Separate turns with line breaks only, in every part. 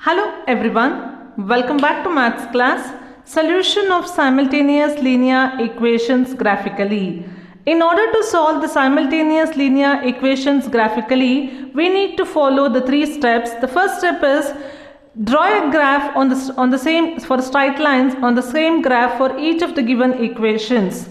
Hello everyone, welcome back to maths class. Solution of simultaneous linear equations graphically. In order to solve the simultaneous linear equations graphically, we need to follow the three steps. The first step is draw a graph on the same for straight lines on the same graph for each of the given equations,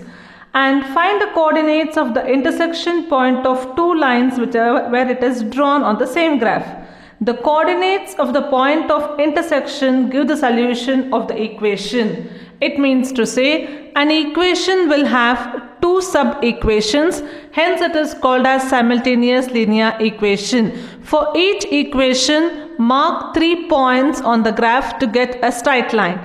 and find the coordinates of the intersection point of two lines where it is drawn on the same graph. The coordinates of the point of intersection give the solution of the equation. It means to say an equation will have two sub-equations, hence it is called as simultaneous linear equation. For each equation, mark 3 points on the graph to get a straight line.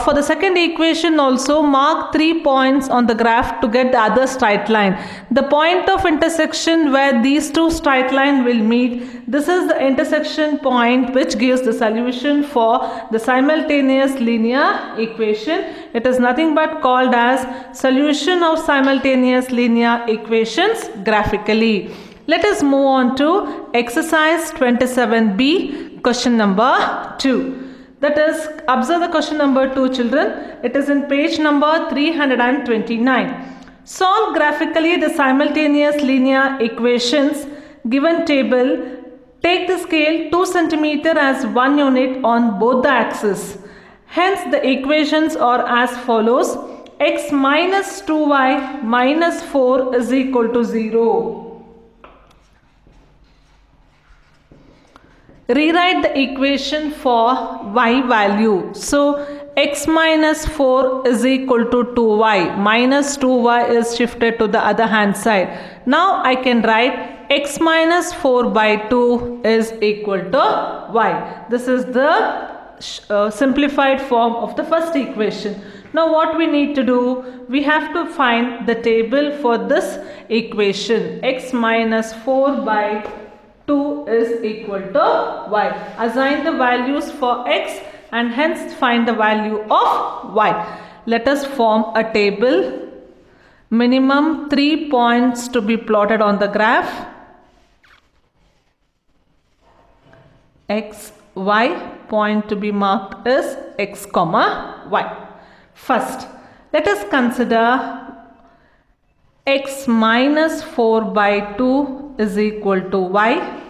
For the second equation also, mark 3 points on the graph to get the other straight line. The point of intersection where these two straight lines will meet, this is the intersection point which gives the solution for the simultaneous linear equation. It is nothing but called as solution of simultaneous linear equations graphically. Let us move on to exercise 27b, question number 2. That is, observe the question number 2, children. It is in page number 329. Solve graphically the simultaneous linear equations given table. Take the scale 2 cm as 1 unit on both the axes. Hence, the equations are as follows. X minus 2y minus 4 is equal to 0. Rewrite the equation for y value. So, x minus 4 is equal to 2y. Minus 2y is shifted to the other hand side. Now, I can write x minus 4 by 2 is equal to y. This is the simplified form of the first equation. Now, what we need to do? We have to find the table for this equation. X minus 4 by 2 is equal to y. Assign the values for x and hence find the value of y. Let us form a table. Minimum 3 points to be plotted on the graph. X, y, point to be marked is x, y. First, let us consider x minus 4 by 2 is equal to y.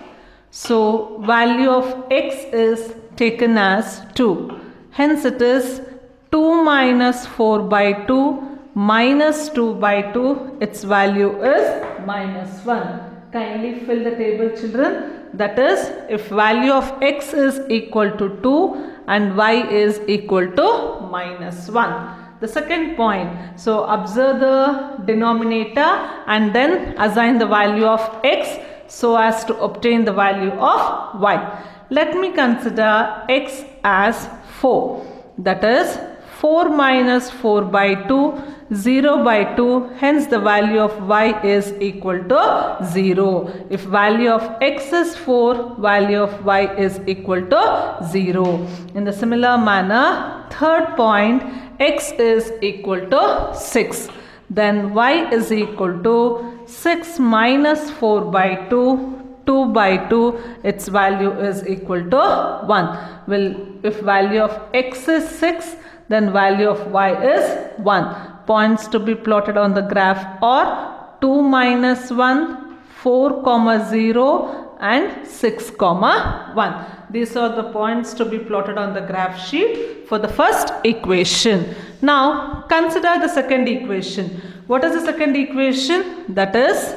So, value of x is taken as 2. Hence, it is 2 minus 4 by 2 minus 2 by 2. Its value is minus 1. Kindly fill the table, children. That is, if value of x is equal to 2 and y is equal to minus 1. The second point, so observe the denominator and then assign the value of x so as to obtain the value of y. Let me consider x as 4. That is 4 minus 4 by 2, 0 by 2. Hence the value of y is equal to 0. If value of x is 4, value of y is equal to 0. In the similar manner, third point, x is equal to 6. Then y is equal to 6 minus 4 by 2, 2 by 2, its value is equal to 1. If value of x is 6, then value of y is 1. Points to be plotted on the graph are 2 minus 1, 4, 0 and 6, 1. These are the points to be plotted on the graph sheet for the first equation. Now, consider the second equation. What is the second equation? That is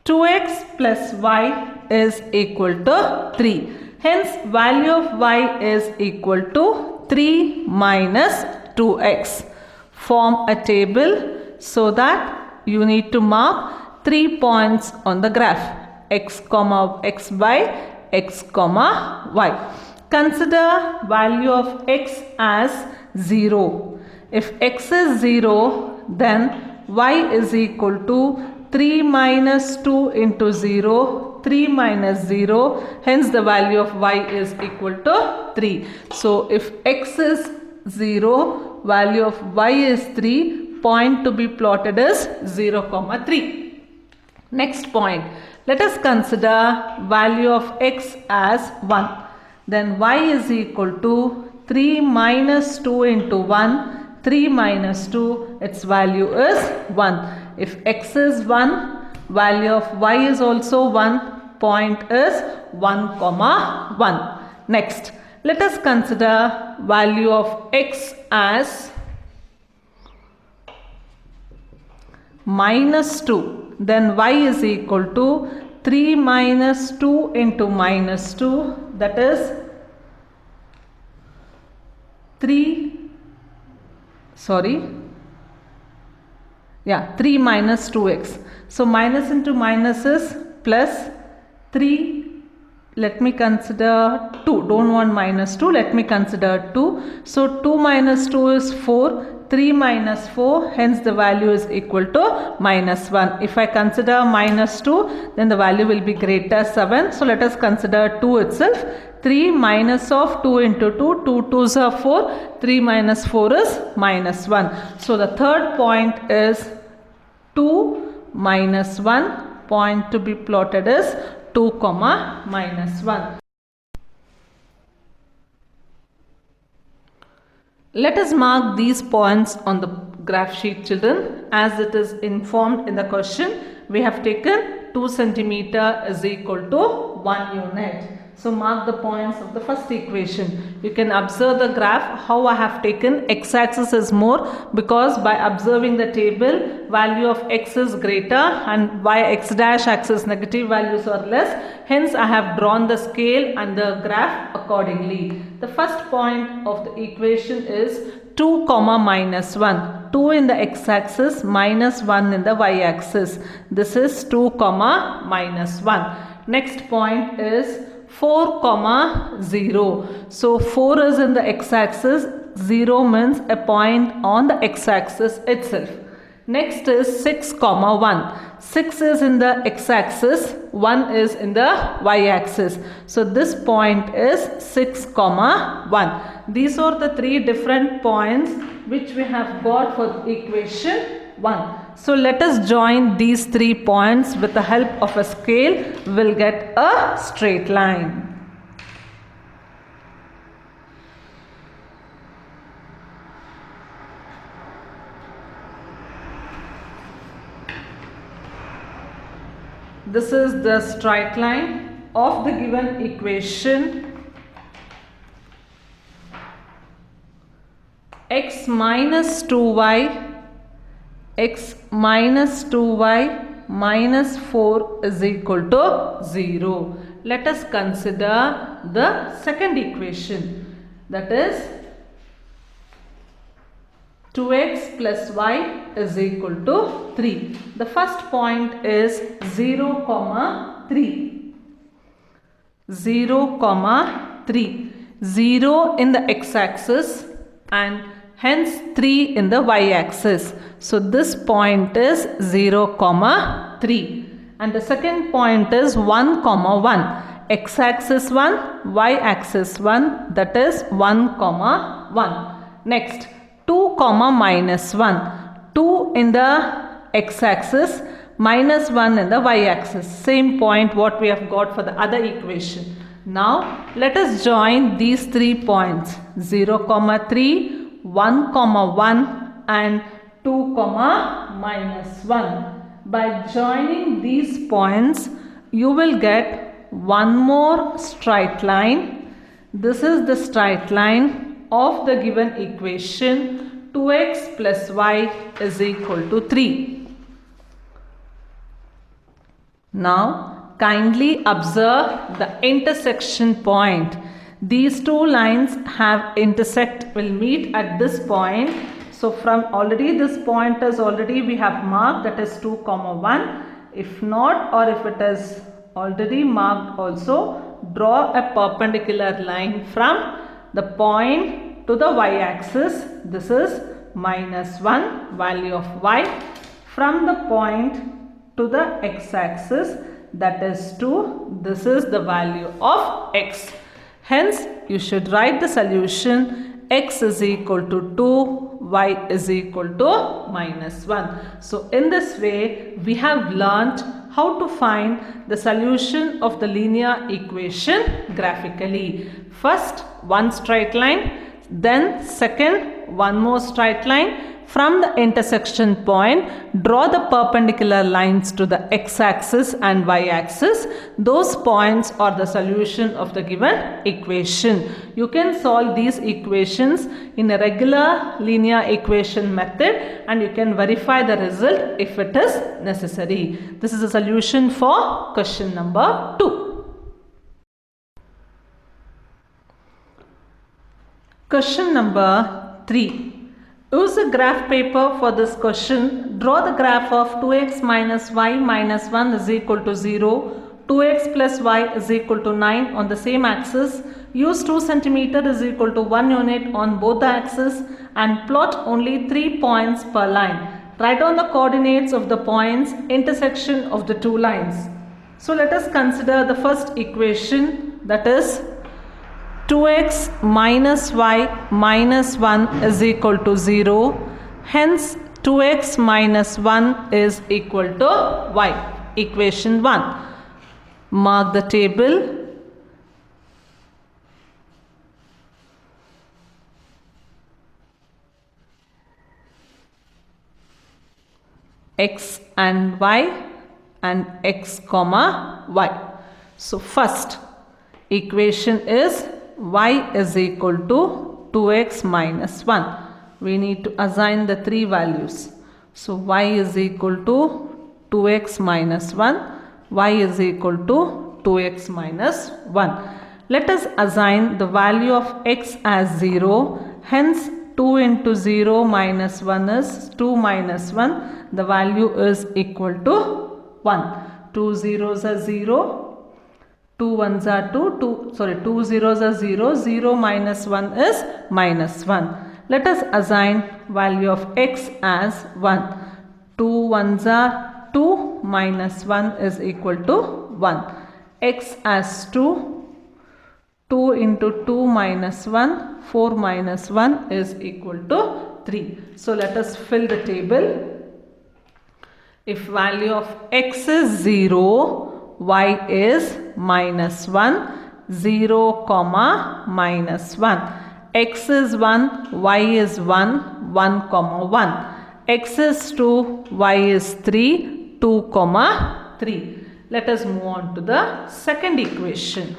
2x plus y is equal to 3. Hence, value of y is equal to 3 minus 2x. Form a table so that you need to mark 3 points on the graph. X, x by x, y. Consider value of x as 0. If x is 0, then y is equal to 3 minus 2 into 0, 3 minus 0. Hence the value of y is equal to 3. So if x is 0, value of y is 3, point to be plotted is 0, 3. Next point. Let us consider value of x as 1. then y is equal to 3 minus 2 into 1, 3 minus 2, its value is 1. If x is 1, value of y is also 1, point is 1 comma 1. Next, let us consider value of x as minus 2. Then y is equal to 3 minus 2 into minus 2, that is 3 minus 2x. So minus into minus is plus 3. Let me consider 2. Don't want minus 2. Let me consider 2. So 2 minus 2 is 4. 3 minus 4. Hence the value is equal to minus 1. If I consider minus 2, then the value will be greater 7. So let us consider 2 itself. 3 minus of 2 into 2. 2 2s are 4. 3 minus 4 is minus 1. So the third point is 2 minus 1. Point to be plotted is 2 comma minus 1. Let us mark these points on the graph sheet, children. As it is informed in the question, we have taken 2 centimeter is equal to 1 unit. So mark the points of the first equation. You can observe the graph how I have taken x-axis is more, because by observing the table, value of x is greater and y x dash axis negative values are less. Hence I have drawn the scale and the graph accordingly. The first point of the equation is 2 comma minus 1. 2 in the x-axis, minus 1 in the y-axis. This is 2 comma minus 1. Next point is 4 comma 0. So 4 is in the x-axis, 0 means a point on the x-axis itself. Next is 6 comma 1. 6 is in the x-axis, 1 is in the y-axis. So this point is 6 comma 1. These are the 3 different points which we have got for the equation 1. So let us join these 3 points with the help of a scale. We will get a straight line. This is the straight line of the given equation. X minus 2y, x minus 2y minus 4 is equal to 0. Let us consider the second equation, that is 2x plus y is equal to 3. The first point is 0 comma 3. 0 comma 3. 0 in the x-axis and hence 3 in the y-axis. So this point is 0 comma 3. And the second point is 1 comma 1. X-axis 1, y-axis 1, that is 1 comma 1. Next, 2 comma minus 1. 2 in the x-axis, minus 1 in the y-axis. Same point what we have got for the other equation. Now let us join these 3 points, 0 comma 3, 1 comma 1 and 2 comma minus 1. By joining these points, you will get one more straight line. This is the straight line of the given equation. 2x plus y is equal to 3. Now kindly observe the intersection point. These 2 lines will meet at this point. So from already this point is already we have marked, that is 2 comma 1. If not, or if it is already marked also, draw a perpendicular line from the point to the y-axis. This is minus 1 value of y. From the point to the x-axis, that is 2. This is the value of x. Hence, you should write the solution x is equal to 2, y is equal to minus 1. So in this way we have learnt how to find the solution of the linear equation graphically. First one straight line, then second one more straight line. From the intersection point, draw the perpendicular lines to the x-axis and y-axis. Those points are the solution of the given equation. You can solve these equations in a regular linear equation method and you can verify the result if it is necessary. This is a solution for question number 2. Question number 3. Use a graph paper for this question. Draw the graph of 2x minus y minus 1 is equal to 0, 2x plus y is equal to 9 on the same axis. Use 2 cm is equal to 1 unit on both the axes and plot only 3 points per line. Write down the coordinates of the points intersection of the two lines. So let us consider the first equation, that is 2x minus y minus 1 is equal to 0. Hence 2x minus 1 is equal to y. Equation 1. Mark the table. X and y and x comma y. So first equation is y is equal to 2x minus 1. We need to assign the three values. So y is equal to 2x minus 1, y is equal to 2x minus 1. Let us assign the value of x as 0. Hence 2 into 0 minus 1 is 2 minus 1. The value is equal to 1. 2 zeros are 0. 2 ones are 2 zeros are 0, 0 minus 1 is minus 1. Let us assign value of x as 1. 2 ones are 2 minus 1 is equal to 1. X as 2, 2 into 2 minus 1, 4 minus 1 is equal to 3. So let us fill the table. If value of x is 0, y is minus 1, 0 comma minus 1. X is 1, y is 1, 1 comma 1. X is 2, y is 3, 2 comma 3. Let us move on to the second equation.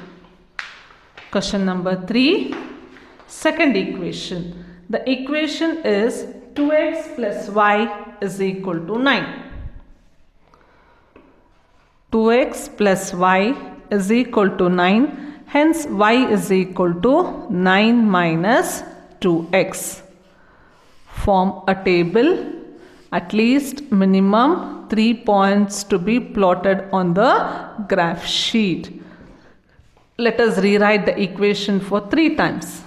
Question number 3. Second equation. The equation is 2x plus y is equal to 9. 2x plus y is equal to 9. Hence y is equal to 9 minus 2x. Form a table. At least minimum 3 points to be plotted on the graph sheet. Let us rewrite the equation for 3 times.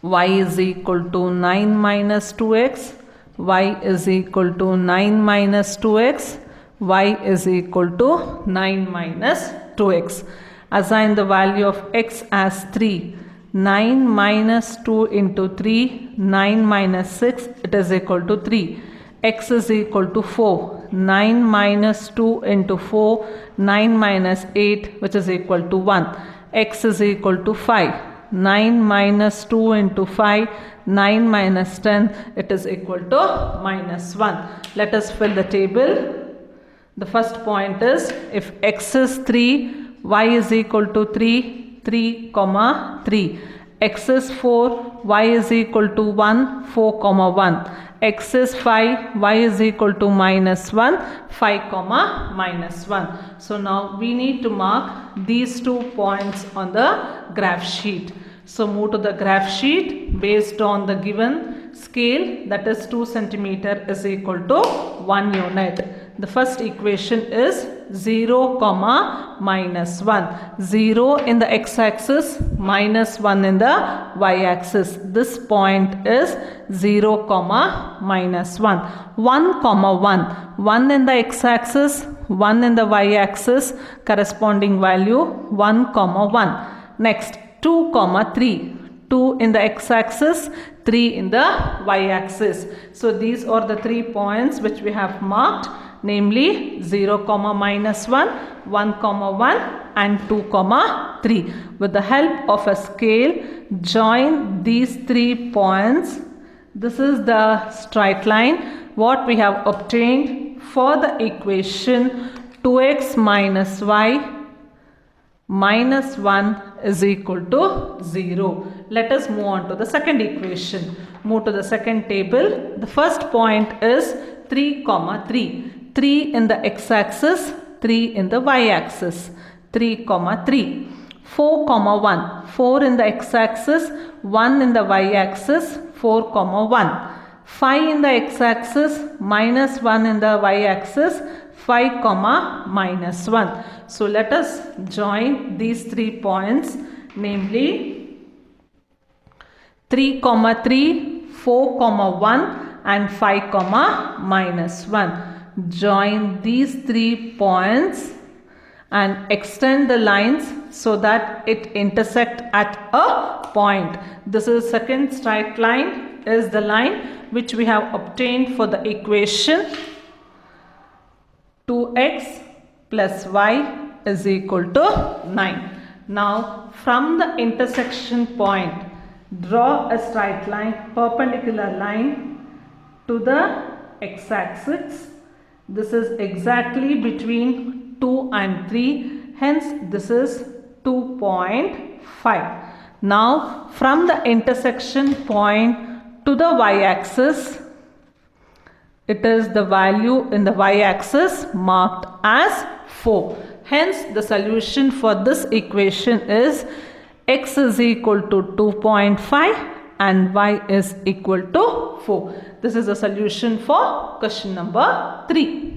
Y is equal to 9 minus 2x. Y is equal to 9 minus 2x. Y is equal to 9 minus 2x. Assign the value of x as 3. 9 minus 2 into 3, 9 minus 6, it is equal to 3. X is equal to 4. 9 minus 2 into 4, 9 minus 8, which is equal to 1. X is equal to 5. 9 minus 2 into 5, 9 minus 10, it is equal to minus 1. Let us fill the table. The first point is, if x is 3, y is equal to 3, 3 comma 3. X is 4, y is equal to 1, 4 comma 1. X is 5, y is equal to minus 1, 5 comma minus 1. So now we need to mark these 2 points on the graph sheet. So move to the graph sheet based on the given scale, that is 2 cm is equal to 1 unit. The first equation is 0 comma minus 1. 0 in the x-axis, minus 1 in the y-axis. This point is 0 comma minus 1. 1 comma 1. 1 in the x-axis, 1 in the y-axis, corresponding value 1 comma 1. Next 2 comma 3. 2 in the x-axis, 3 in the y-axis. So these are the 3 points which we have marked, namely 0, -1, 1, 1 and 2, 3. With the help of a scale, join these 3 points. This is the straight line what we have obtained for the equation 2x minus y minus 1 is equal to 0. Let us move on to the second equation. Move to the second table. The first point is 3, 3. 3 in the x-axis, 3 in the y-axis. 3, 3. 4, 1. 4 in the x-axis, 1 in the y-axis. 4, 1. 5 in the x-axis, minus 1 in the y-axis. 5, minus 1. So let us join these 3 points, namely 3, 3, 4, 1 and 5, minus 1. Join these 3 points and extend the lines so that it intersect at a point. This is second straight line is the line which we have obtained for the equation 2x plus y is equal to 9. Now from the intersection point, draw a straight line, perpendicular line to the x-axis. This is exactly between 2 and 3, hence this is 2.5. Now from the intersection point to the y-axis, it is the value in the y-axis marked as 4. Hence the solution for this equation is x is equal to 2.5 and y is equal to 4. This is the solution for question number 3.